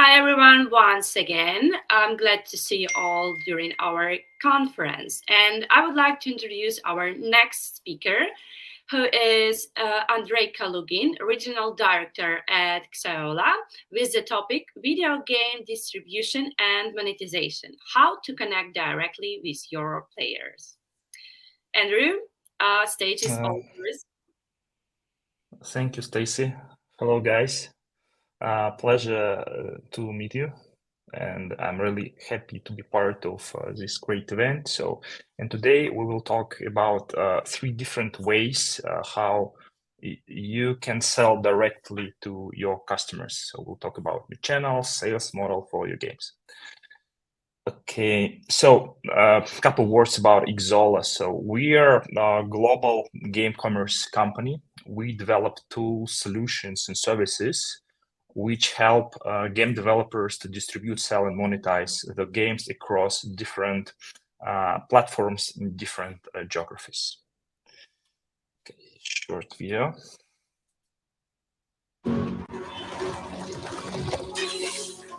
Hi everyone, once again. I'm glad to see you all during our conference. And I would like to introduce our next speaker, who is Andrey Kalugin, Regional Director at Xsolla, with the topic Video Game Distribution and Monetization, How to Connect Directly with Your Players. Andrew, stage is all yours. Thank you, Stacy. Hello, guys. Pleasure to meet you, and I'm really happy to be part of this great event. And today we will talk about three different ways how you can sell directly to your customers. So we'll talk about the channels, sales model for your games. Okay, so a couple words about Xsolla. So we are a global game commerce company. We develop tools, solutions, and services which help game developers to distribute, sell, and monetize the games across different platforms in different geographies. Okay, short video.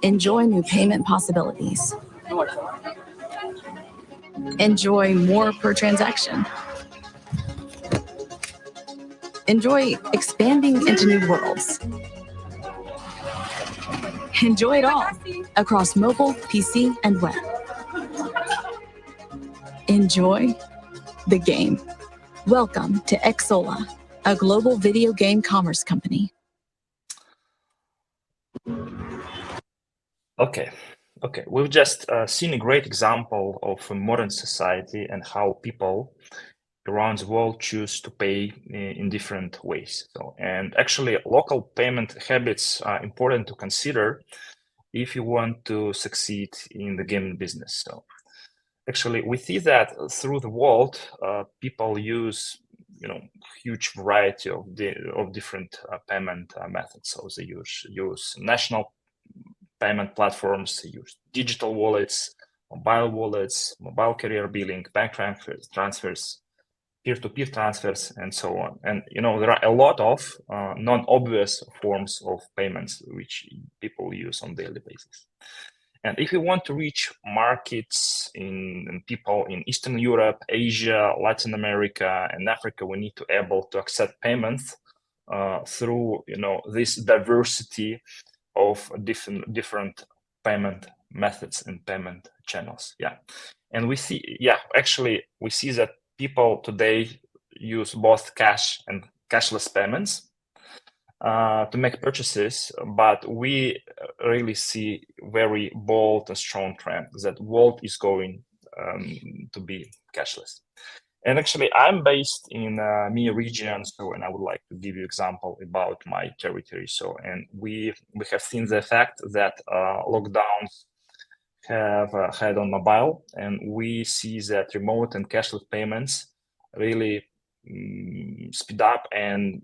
Enjoy new payment possibilities. Enjoy more per transaction. Enjoy expanding into new worlds. Enjoy it all across mobile, PC, and web. Enjoy the game. Welcome to Xsolla, a global video game commerce company. Okay, we've just seen a great example of a modern society and how people around the world choose to pay in different ways. And actually, local payment habits are important to consider if you want to succeed in the gaming business. So actually, we see that through the world, people use huge variety of different payment methods. So they use national payment platforms, use digital wallets, mobile carrier billing, bank transfers, peer-to-peer transfers, and so on. And there are a lot of non-obvious forms of payments which people use on a daily basis. And if you want to reach markets and people in Eastern Europe, Asia, Latin America, and Africa, we need to be able to accept payments through this diversity of different payment methods and payment channels. And we see that people today use both cash and cashless payments to make purchases, but we really see very bold and strong trend that world is going to be cashless. And actually, I'm based in MEA region, and I would like to give you example about my territory. And we have seen the effect that lockdowns have had on mobile, and we see that remote and cashless payments really speed up and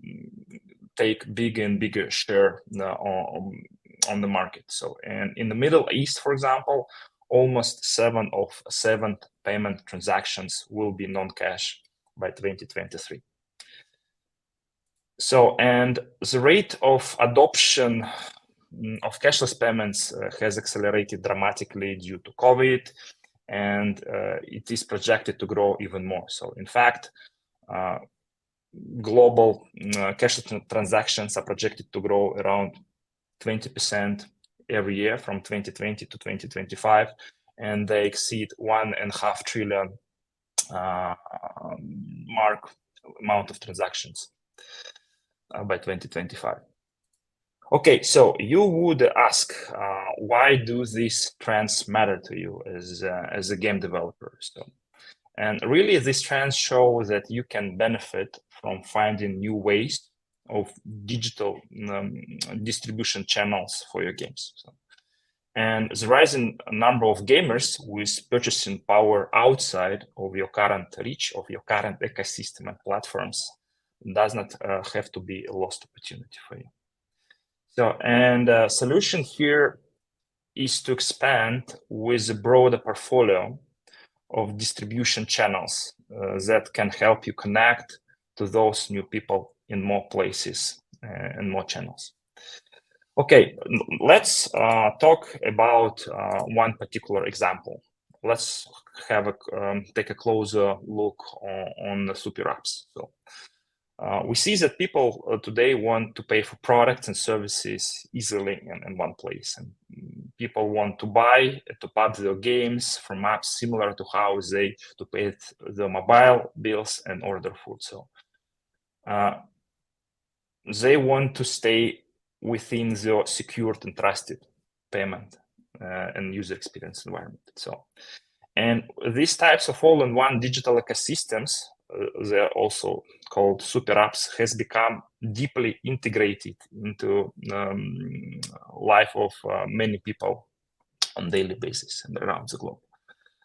take bigger and bigger share on the market. And in the Middle East, for example, almost 7 of 7 payment transactions will be non-cash by 2023. And the rate of adoption of cashless payments has accelerated dramatically due to COVID, and it is projected to grow even more. So in fact, global cashless transactions are projected to grow around 20% every year from 2020 to 2025, and they exceed 1.5 trillion amount of transactions by 2025. Okay, so you would ask, why do these trends matter to you as a game developer? And really, these trends show that you can benefit from finding new ways of digital distribution channels for your games. And the rising number of gamers with purchasing power outside of your current reach, of your current ecosystem and platforms, does not have to be a lost opportunity for you. And the solution here is to expand with a broader portfolio of distribution channels that can help you connect to those new people in more places and more channels. Okay, let's talk about one particular example. Let's have take a closer look on the super apps. So we see that people today want to pay for products and services easily in one place, and people want to buy to pub their games from apps similar to how they to pay the mobile bills and order food. So they want to stay within the secured and trusted payment and user experience environment. So, and these types of all-in-one digital ecosystems, they're also called super apps, has become deeply integrated into life of many people on daily basis and around the globe.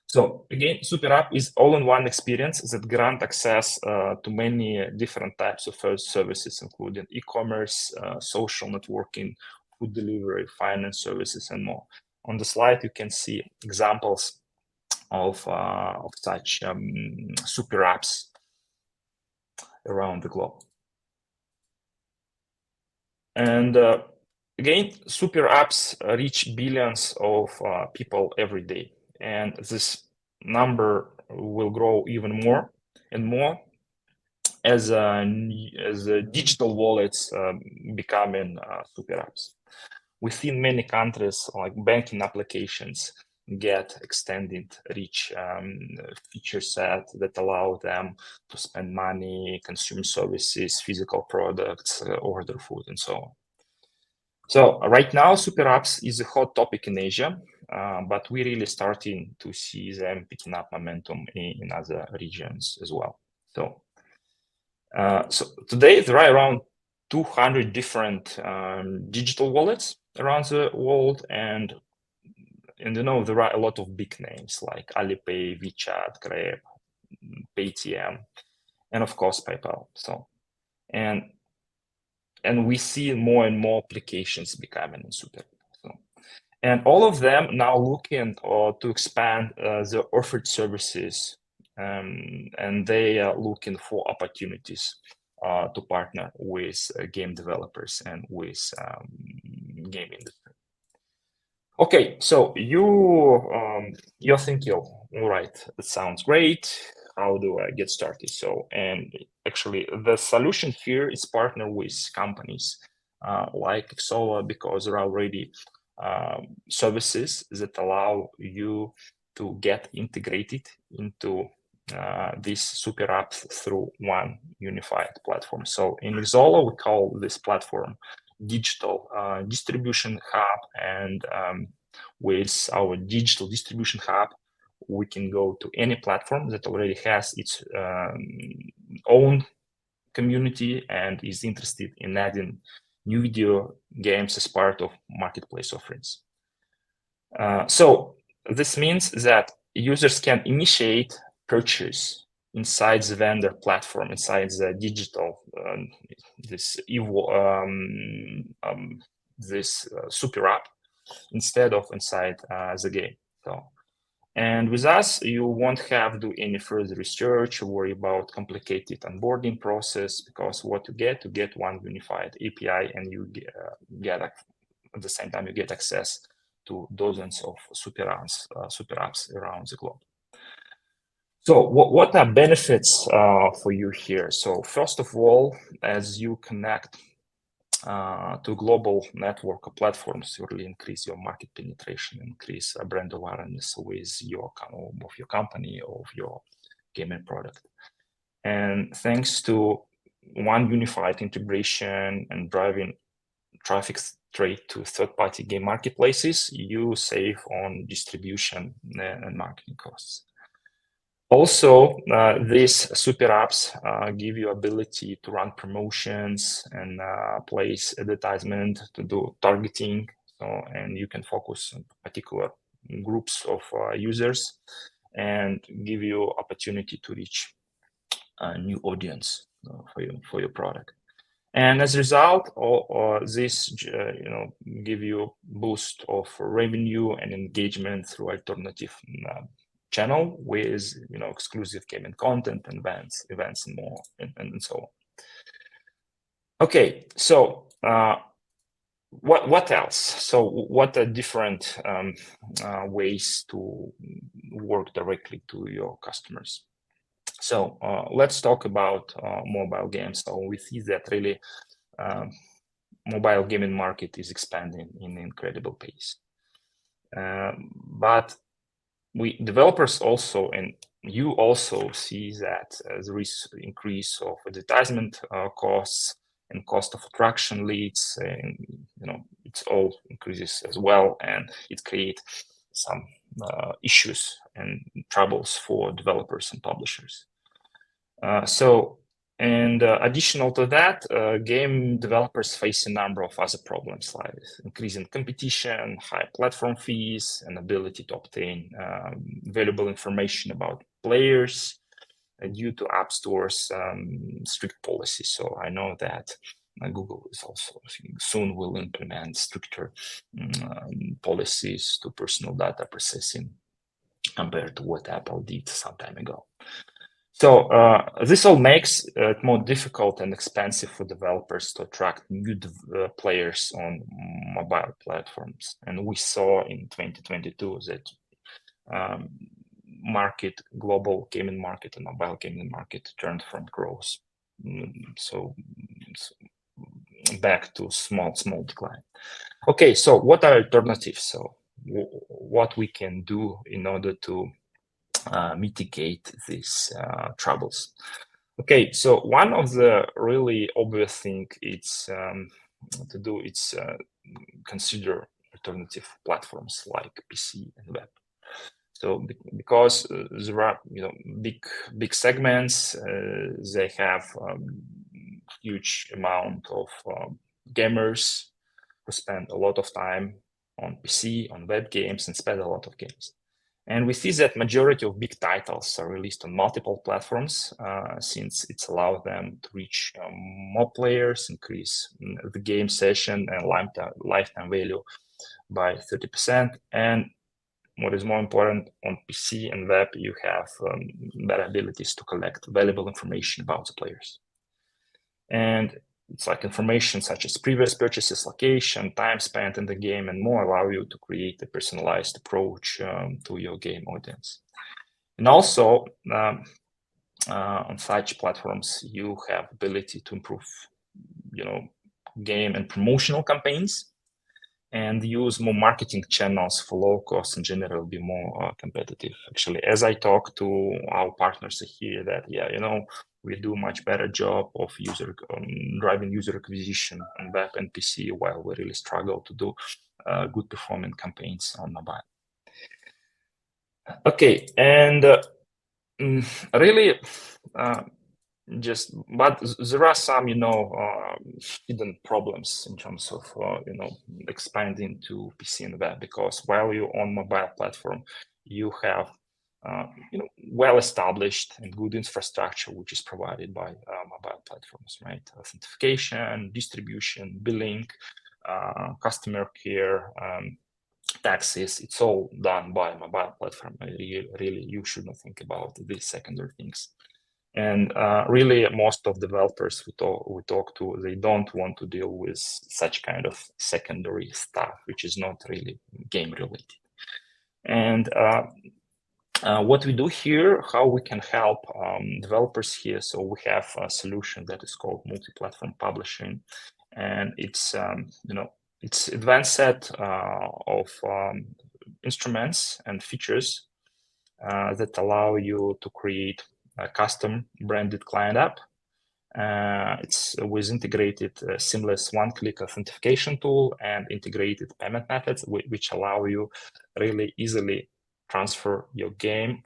So again, super app is all-in-one experience that grant access to many different types of services, including e-commerce, social networking, food delivery, finance services, and more. On the slide, you can see examples of such super apps around the globe. And again, super apps reach billions of people every day. And this number will grow even more and more as digital wallets becoming super apps. Within many countries, like banking applications get extended reach feature set that allow them to spend money, consume services, physical products, order food, and so on. So right now, super apps is a hot topic in Asia, but we're really starting to see them picking up momentum in other regions as well. So, so today there are around 200 different digital wallets around the world, and you know there are a lot of big names like Alipay, WeChat, Grab, Paytm, and of course PayPal. So, and we see more and more applications becoming in super. So, and all of them now looking to expand their offered services, and they are looking for opportunities to partner with game developers and with game industry. Okay, so you're thinking, all right, that sounds great. How do I get started? So, and actually, the solution here is partner with companies like Xsolla, because there are already services that allow you to get integrated into these super apps through one unified platform. So in Xsolla, we call this platform digital distribution hub, and with our digital distribution hub, we can go to any platform that already has its own community and is interested in adding new video games as part of marketplace offerings. So this means that users can initiate purchase inside the vendor platform, inside the digital this super app, instead of inside the game. So, and with us, you won't have to do any further research or worry about complicated onboarding process, because what you get one unified API, and you get at the same time you get access to dozens of super apps around the globe. So what are benefits for you here? So first of all, as you connect to global network of platforms, you really increase your market penetration, increase brand awareness with your company or of your gaming product. And thanks to one unified integration and driving traffic straight to third-party game marketplaces, you save on distribution and marketing costs. Also, these super apps give you ability to run promotions and place advertisement, to do targeting, and you can focus on particular groups of users and give you opportunity to reach a new audience for your product. And as a result, this give you boost of revenue and engagement through alternative channel with exclusive gaming content and events and more and so on. Okay, so what else? So what are different ways to work directly to your customers? So let's talk about mobile games. So we see that really mobile gaming market is expanding in incredible pace. But we developers also, and you also see that there is increase of advertisement costs and cost of attraction leads, and it's all increases as well, and it creates some issues and troubles for developers and publishers. Additional to that, game developers face a number of other problems like increasing competition, high platform fees, and ability to obtain valuable information about players due to app stores' strict policies. So I know that Google is also soon will implement stricter policies to personal data processing compared to what Apple did some time ago. So this all makes it more difficult and expensive for developers to attract new players on mobile platforms. And we saw in 2022 that global gaming market and mobile gaming market turned from growth. So back to small decline. Okay, so what are alternatives? So what we can do in order to mitigate these troubles. Okay, so one of the really obvious thing it's to do is consider alternative platforms like PC and web. So because there are big segments, they have huge amount of gamers who spend a lot of time on PC, on web games, and spend a lot of games. And we see that majority of big titles are released on multiple platforms since it's allowed them to reach more players, increase the game session and lifetime value by 30%. And what is more important, on PC and web, you have better abilities to collect valuable information about the players. And it's like information such as previous purchases, location, time spent in the game, and more allow you to create a personalized approach to your game audience. And also, on such platforms, you have ability to improve, game and promotional campaigns, and use more marketing channels for low cost and generally be more competitive. Actually, as I talk to our partners here, that we do much better job of driving user acquisition on web and PC, while we really struggle to do good performing campaigns on mobile. Okay, and really, but there are some hidden problems in terms of expanding to PC and web, because while you're on mobile platform, you have well-established and good infrastructure which is provided by mobile platforms, right? Authentication, distribution, billing, customer care, taxes, it's all done by mobile platform. Really, you shouldn't think about these secondary things. And really, most of developers we talk to, they don't want to deal with such kind of secondary stuff, which is not really game related. And what we do here, how we can help developers here. So we have a solution that is called multi-platform publishing, and it's it's advanced set of instruments and features that allow you to create a custom branded client app. It's with integrated seamless one-click authentication tool and integrated payment methods, which allow you really easily transfer your game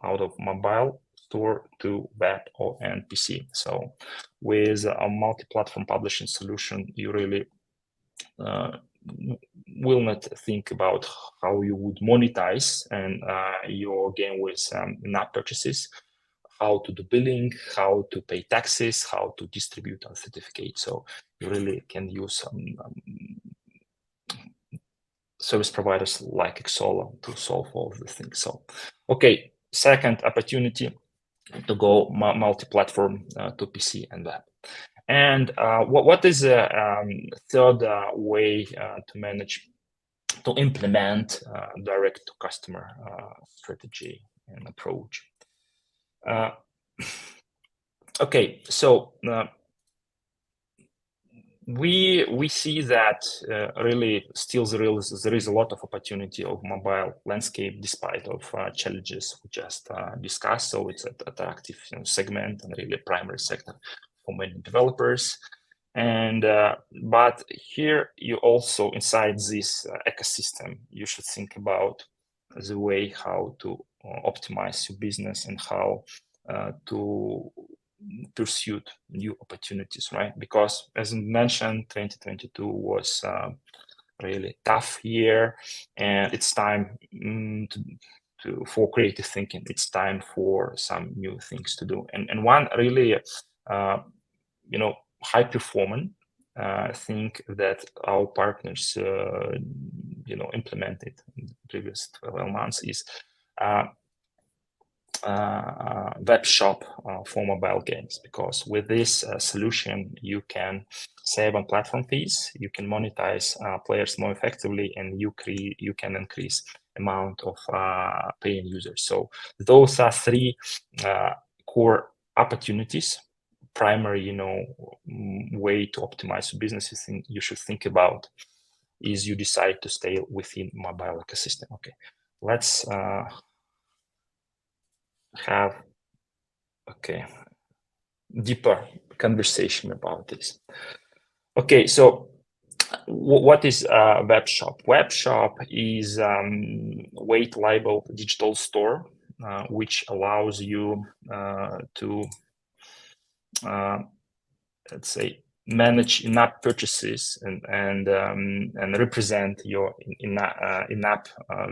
out of mobile store to web and PC. So with a multi-platform publishing solution, you really will not think about how you would monetize and your game with in-app purchases, how to do billing, how to pay taxes, how to distribute a certificate. So you really can use service providers like Xsolla to solve all of the things. So, okay, second opportunity to go multi-platform to PC and web. And what is a third way to implement direct to customer strategy and approach? Okay, so we see that really still there is a lot of opportunity of mobile landscape despite of challenges we just discussed. So it's an attractive segment and really primary sector for many developers. And but here you also inside this ecosystem, you should think about the way how to optimize your business and how to pursue new opportunities, right? Because as mentioned, 2022 was really tough year, and it's time for creative thinking. It's time for some new things to do. And one really, high performing thing that our partners, implemented in the previous 12 months is web shop for mobile games, because with this solution you can save on platform fees, you can monetize players more effectively, and you can increase amount of paying users. So those are three core opportunities, primary way to optimize your business you should think about is you decide to stay within mobile ecosystem. Okay, let's have deeper conversation about this. Okay, so what is a web shop? Web shop is white label digital store which allows you to let's say manage in-app purchases and represent your in-app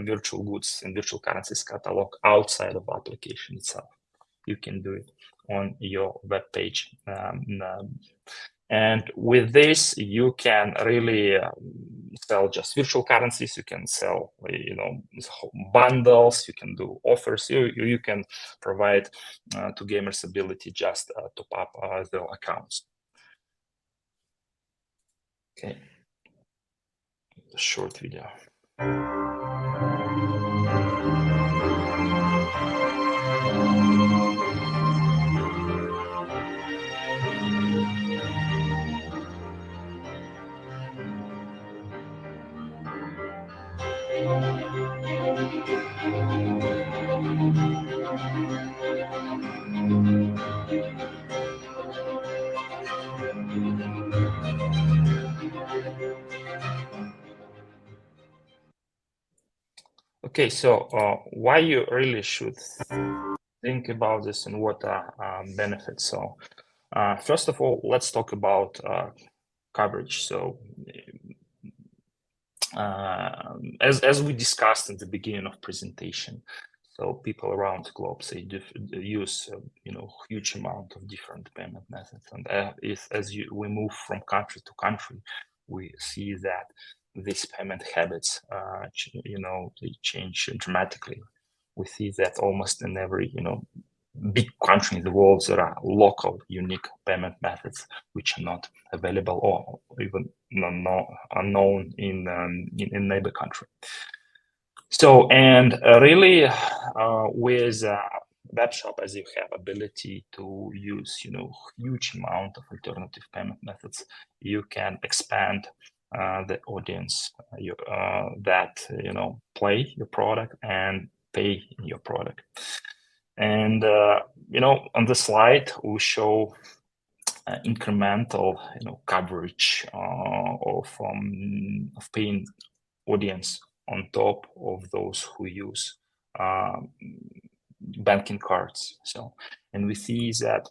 virtual goods and virtual currencies catalog outside of the application itself. You can do it on your web page. And with this, you can really sell just virtual currencies. You can sell, bundles. You can do offers. You can provide to gamers ability just top up their accounts. Okay, a short video. Okay, so why you really should think about this and what are benefits? So first of all, let's talk about coverage. So as we discussed at the beginning of presentation, so people around the globe they use huge amount of different payment methods, and we move from country to country, we see that these payment habits they change dramatically. We see that almost in every big country in the world there are local unique payment methods which are not available or even unknown in neighbor country. So, and really with web shop, as you have ability to use huge amount of alternative payment methods, you can expand the audience that play your product and pay your product. And on the slide we show incremental coverage of paying audience on top of those who use banking cards. So, and we see that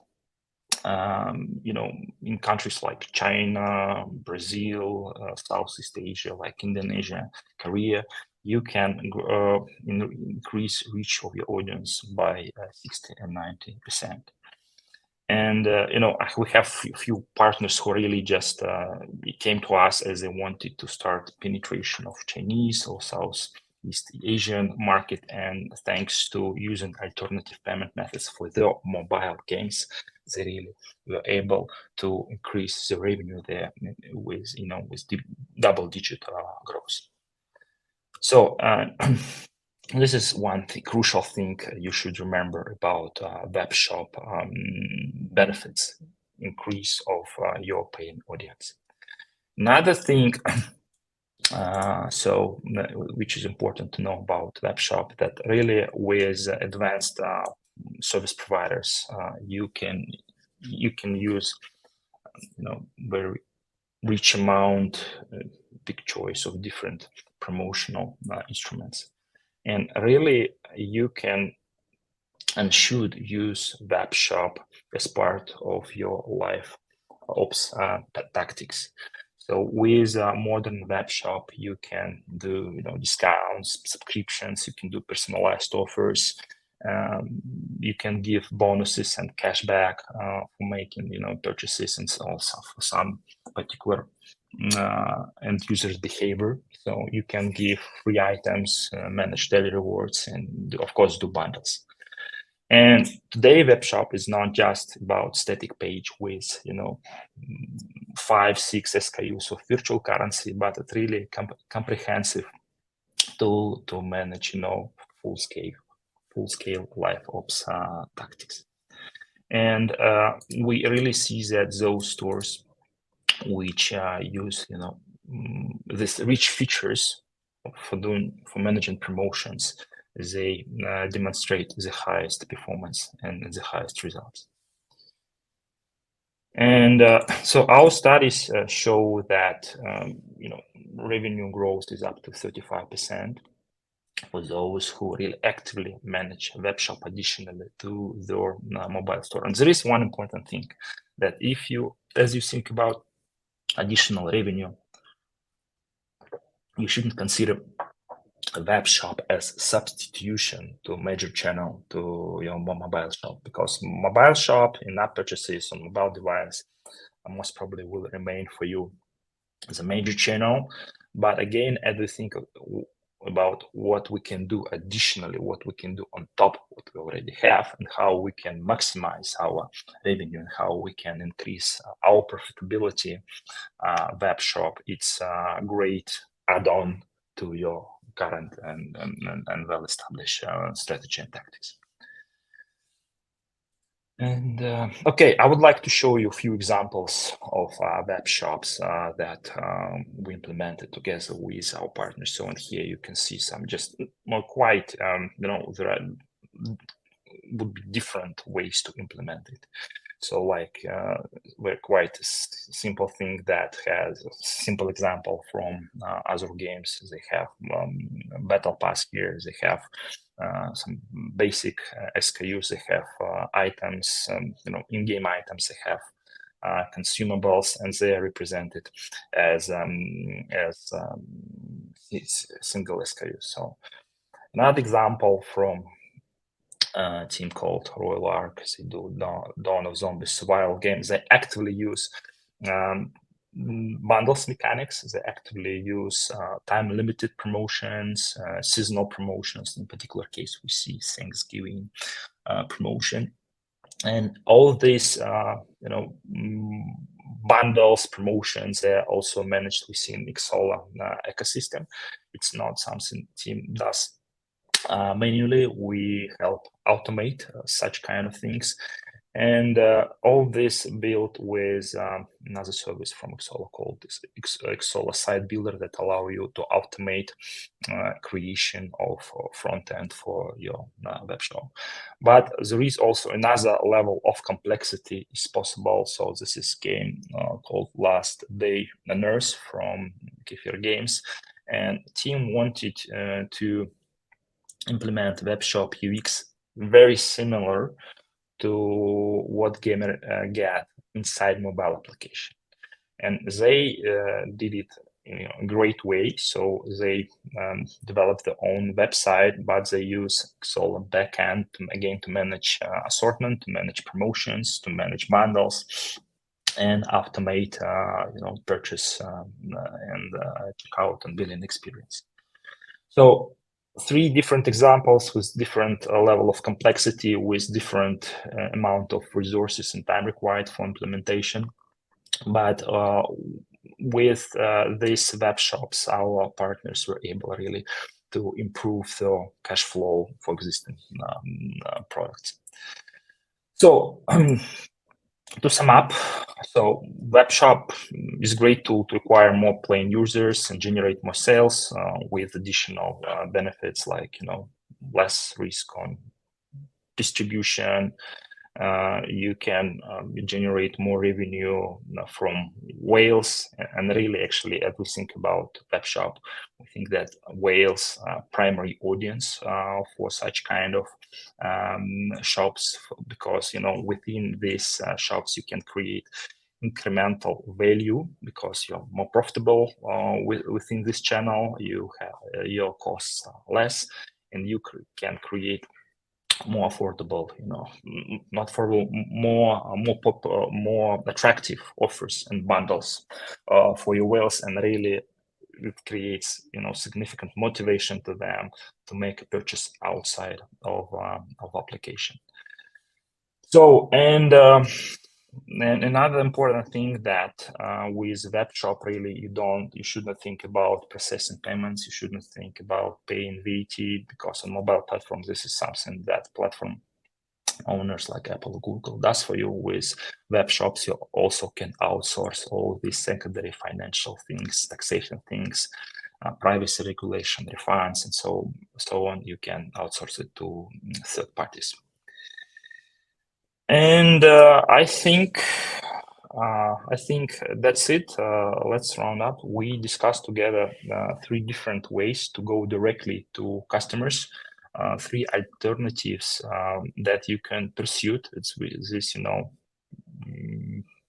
in countries like China, Brazil, Southeast Asia, like Indonesia, Korea, you can increase reach of your audience by 60 and 90%. And we have a few partners who really just came to us as they wanted to start penetration of Chinese or Southeast Asian market, and thanks to using alternative payment methods for their mobile games, they really were able to increase the revenue there with double-digit growth. So this is one crucial thing you should remember about web shop benefits, increase of your paying audience. Another thing, which is important to know about web shop, that really with advanced service providers, you can use very rich amount, big choice of different promotional instruments, and really you can and should use web shop as part of your live ops tactics. So with a modern web shop, you can do discounts, subscriptions. You can do personalized offers. You can give bonuses and cashback for making purchases, and also for some particular end users behavior. So you can give free items, manage daily rewards, and of course do bundles. And today, web shop is not just about static page with 5-6 SKUs of virtual currency, but it's really comprehensive tool to manage full scale live ops tactics. And we really see that those stores which use these rich features for managing promotions, they demonstrate the highest performance and the highest results. And so our studies show that revenue growth is up to 35% for those who really actively manage web shop additionally to their mobile store. And there is one important thing, that as you think about additional revenue, you shouldn't consider a web shop as substitution to a major channel, to your mobile shop, because mobile shop in-app purchases on mobile device most probably will remain for you as a major channel. But again, as we think about what we can do additionally, what we can do on top of what we already have, and how we can maximize our revenue and how we can increase our profitability, web shop, it's a great add-on to your current and well-established strategy and tactics. And okay, I would like to show you a few examples of web shops that we implemented together with our partners. So in here you can see some just more quite, there would be different ways to implement it. So like we're quite a simple thing that has a simple example from other games. They have battle pass here. They have some basic SKUs. They have items, in-game items. They have consumables, and they are represented as single SKUs. So another example from a team called Royal Ark. They do Dawn of Zombies survival games. They actively use bundles mechanics. They actively use time-limited promotions, seasonal promotions. In particular case, we see Thanksgiving promotion, and all of these bundles, promotions, they're also managed within Xsolla ecosystem. It's not something team does manually. We help automate such kind of things, and all this built with another service from Xsolla called Xsolla Site Builder that allow you to automate creation of front end for your web shop. But there is also another level of complexity is possible. So this is game called Last Day Nurse from Kefir Games, and team wanted to implement web shop UX very similar to what gamer get inside mobile application, and they did it in a great way. So they developed their own website, but they use Xsolla backend to manage assortment, to manage promotions, to manage bundles, and automate purchase and checkout and billing experience. So three different examples with different level of complexity, with different amount of resources and time required for implementation. But with these web shops, our partners were able really to improve the cash flow for existing products. So to sum up, so web shop is a great tool to acquire more paying users and generate more sales with additional benefits like, less risk on distribution. You can generate more revenue from whales, and really, actually, as we think about web shop, we think that whales are primary audience for such kind of shops, because within these shops you can create incremental value because you're more profitable within this channel. You have your costs are less, and you can create more affordable, not for more attractive offers and bundles for your whales, and really it creates significant motivation to them to make a purchase outside of application. So and another important thing that with web shop, really you shouldn't think about processing payments. You shouldn't think about paying VAT, because on mobile platforms this is something that platform owners like Apple or Google does for you. With web shops, you also can outsource all these secondary financial things, taxation things, privacy regulation, refunds, and so on. You can outsource it to third parties. And I think that's it. Let's round up. We discussed together 3 different ways to go directly to customers, 3 alternatives that you can pursue. It's with this,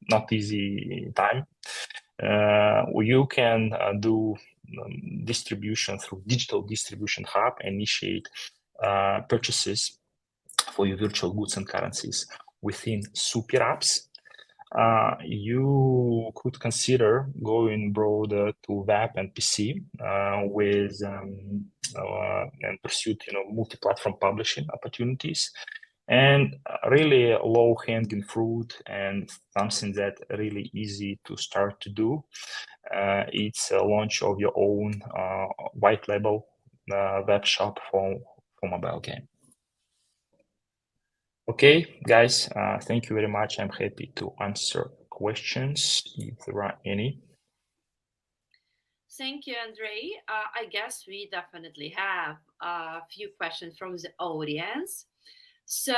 not easy time. You can do distribution through digital distribution hub, initiate purchases for your virtual goods and currencies within super apps. You could consider going broader to web and PC with and pursue multi-platform publishing opportunities. And really low-hanging fruit and something that really easy to start to do. It's a launch of your own white label web shop for mobile game. Okay, guys, thank you very much. I'm happy to answer questions if there are any. Thank you, Andrey. I guess we definitely have a few questions from the audience. So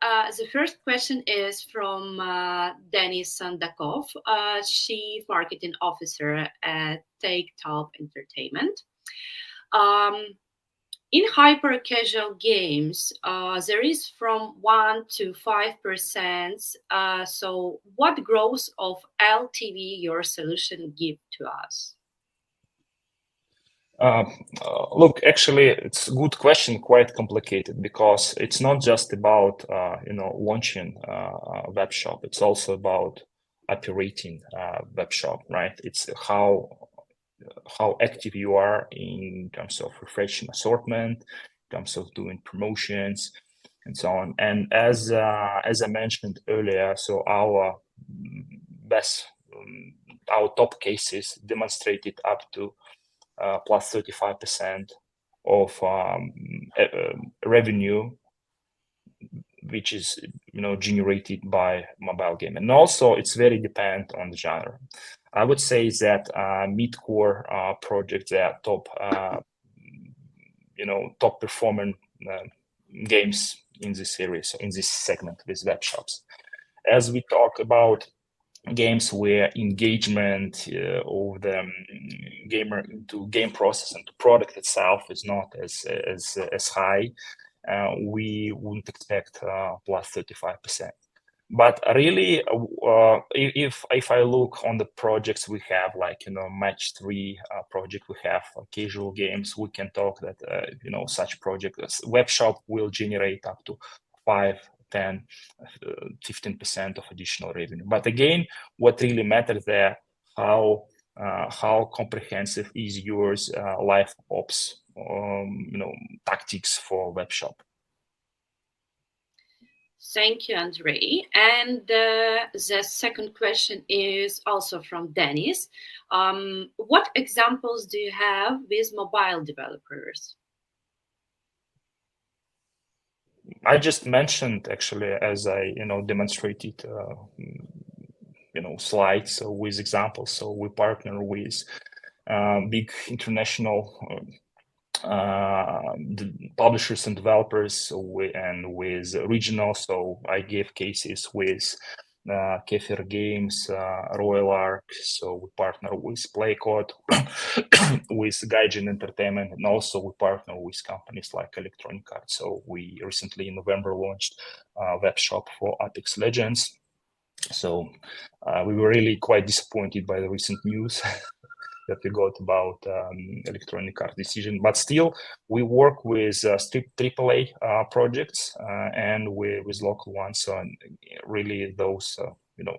the first question is from Denis Sandakov, Chief Marketing Officer at Take Top Entertainment. In hyper casual games, there is from 1 to 5%. So what growth of LTV your solution give to us? Look, actually, it's a good question, quite complicated, because it's not just about launching a web shop. It's also about operating a web shop, right? It's how active you are in terms of refreshing assortment, in terms of doing promotions, and so on. And as I mentioned earlier, so our top cases demonstrated up to plus 35% of revenue, which is generated by mobile game. And also it's very dependent on the genre. I would say that mid-core projects, they are top performing games in this area, so in this segment with web shops. As we talk about games where engagement of the gamer into game process and the product itself is not as high, we wouldn't expect plus 35%. But really, if I look on the projects we have, like match 3 project, we have casual games, we can talk that such projects, web shop will generate up to 5, 10, 15% of additional revenue. But again, what really matters there, how how comprehensive is your LiveOps tactics for web shop. Thank you, Andrey. And the second question is also from Dennis. What examples do you have with mobile developers? I just mentioned, actually, as I demonstrated slides with examples. So we partner with big international publishers and developers, and with regional. So I gave cases with Kefir Games, Royal Ark. So we partner with Playcode, with Gaijin Entertainment, and also we partner with companies like Electronic Arts. So we recently in November launched a web shop for Apex Legends. So we were really quite disappointed by the recent news that we got about Electronic Arts decision. But still, we work with AAA projects and with local ones. So really, those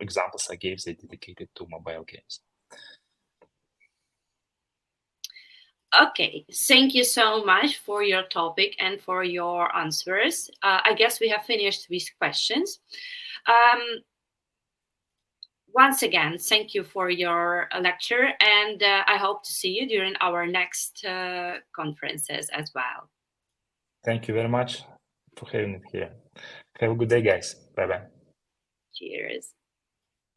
examples I gave, they dedicated to mobile games. Okay, thank you so much for your topic and for your answers. I guess we have finished with questions. Once again, thank you for your lecture, and I hope to see you during our next conferences as well. Thank you very much for having me here. Have a good day, guys. Bye-bye. Cheers.